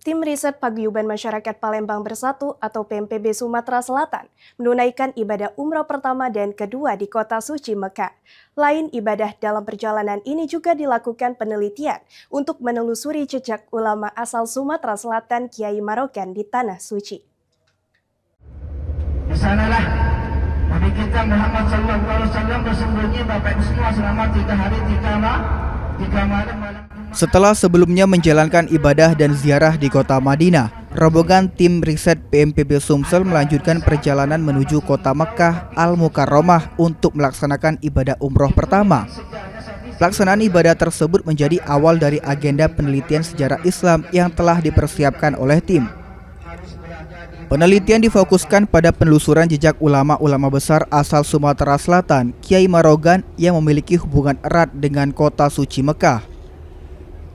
Tim Riset Paguyuban Masyarakat Palembang Bersatu atau PMPB Sumatera Selatan menunaikan ibadah umroh pertama dan kedua di kota suci Mekah. Lain ibadah dalam perjalanan ini juga dilakukan penelitian untuk menelusuri jejak ulama asal Sumatera Selatan Kiai Marogan di Tanah Suci. Di sanalah Nabi kita Muhammad SAW bersembunyi Bapak Ibu semua selama 3 hari 3 malam. Setelah sebelumnya menjalankan ibadah dan ziarah di kota Madinah, rombongan tim riset PMPB Sumsel melanjutkan perjalanan menuju kota Mekah Al-Mukarramah untuk melaksanakan ibadah umroh pertama. Pelaksanaan ibadah tersebut menjadi awal dari agenda penelitian sejarah Islam yang telah dipersiapkan oleh tim. Penelitian difokuskan pada penelusuran jejak ulama-ulama besar asal Sumatera Selatan, Kiai Marogan, yang memiliki hubungan erat dengan kota suci Mekah.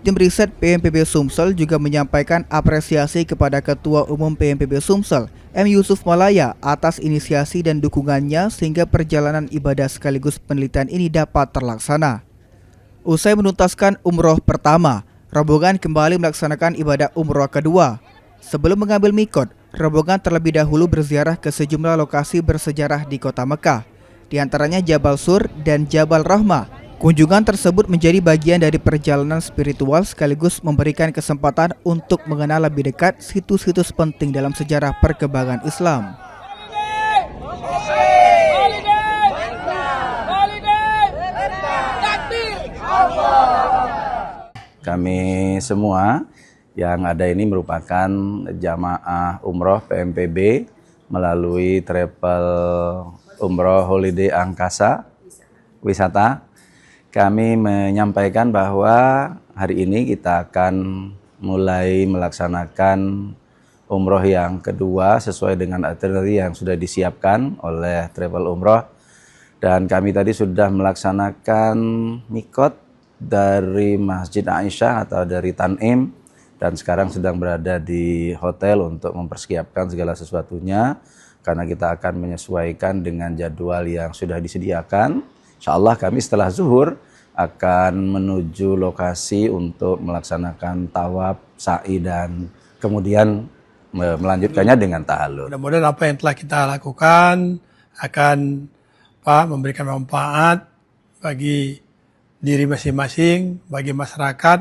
Tim riset PMPB Sumsel juga menyampaikan apresiasi kepada Ketua Umum PMPB Sumsel, M. Yusuf Malaya, atas inisiasi dan dukungannya sehingga perjalanan ibadah sekaligus penelitian ini dapat terlaksana. Usai menuntaskan umroh pertama, rombongan kembali melaksanakan ibadah umroh kedua. Sebelum mengambil mikot, rombongan terlebih dahulu berziarah ke sejumlah lokasi bersejarah di kota Mekah, di antaranya Jabal Sur dan Jabal Rahmah. Kunjungan tersebut menjadi bagian dari perjalanan spiritual sekaligus memberikan kesempatan untuk mengenal lebih dekat situs-situs penting dalam sejarah perkembangan Islam. Kami semua yang ada ini merupakan jamaah umroh PMPB melalui travel umroh holiday angkasa wisata. Kami menyampaikan bahwa hari ini kita akan mulai melaksanakan umroh yang kedua sesuai dengan itinerary yang sudah disiapkan oleh travel umroh. Dan kami tadi sudah melaksanakan mikot dari Masjid Aisyah atau dari Tanim, dan sekarang sedang berada di hotel untuk mempersiapkan segala sesuatunya karena kita akan menyesuaikan dengan jadwal yang sudah disediakan. Insyaallah kami setelah zuhur akan menuju lokasi untuk melaksanakan tawaf, sa'i, dan kemudian melanjutkannya dengan tahallul. Mudah-mudahan apa yang telah kita lakukan akan memberikan manfaat bagi diri masing-masing, bagi masyarakat,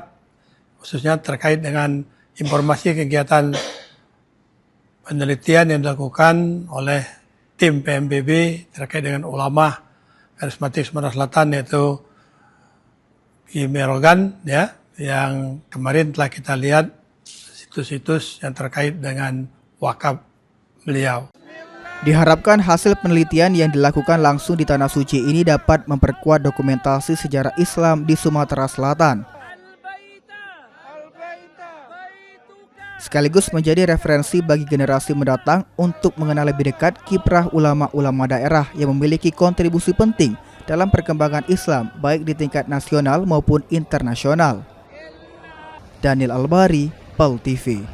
khususnya terkait dengan informasi kegiatan penelitian yang dilakukan oleh tim PMPB terkait dengan ulama karismatik Sumatera Selatan, yaitu Kiai Marogan, ya, yang kemarin telah kita lihat situs-situs yang terkait dengan wakaf beliau. Diharapkan hasil penelitian yang dilakukan langsung di Tanah Suci ini dapat memperkuat dokumentasi sejarah Islam di Sumatera Selatan, sekaligus menjadi referensi bagi generasi mendatang untuk mengenal lebih dekat kiprah ulama-ulama daerah yang memiliki kontribusi penting dalam perkembangan Islam baik di tingkat nasional maupun internasional. Daniel Albari, PAL TV.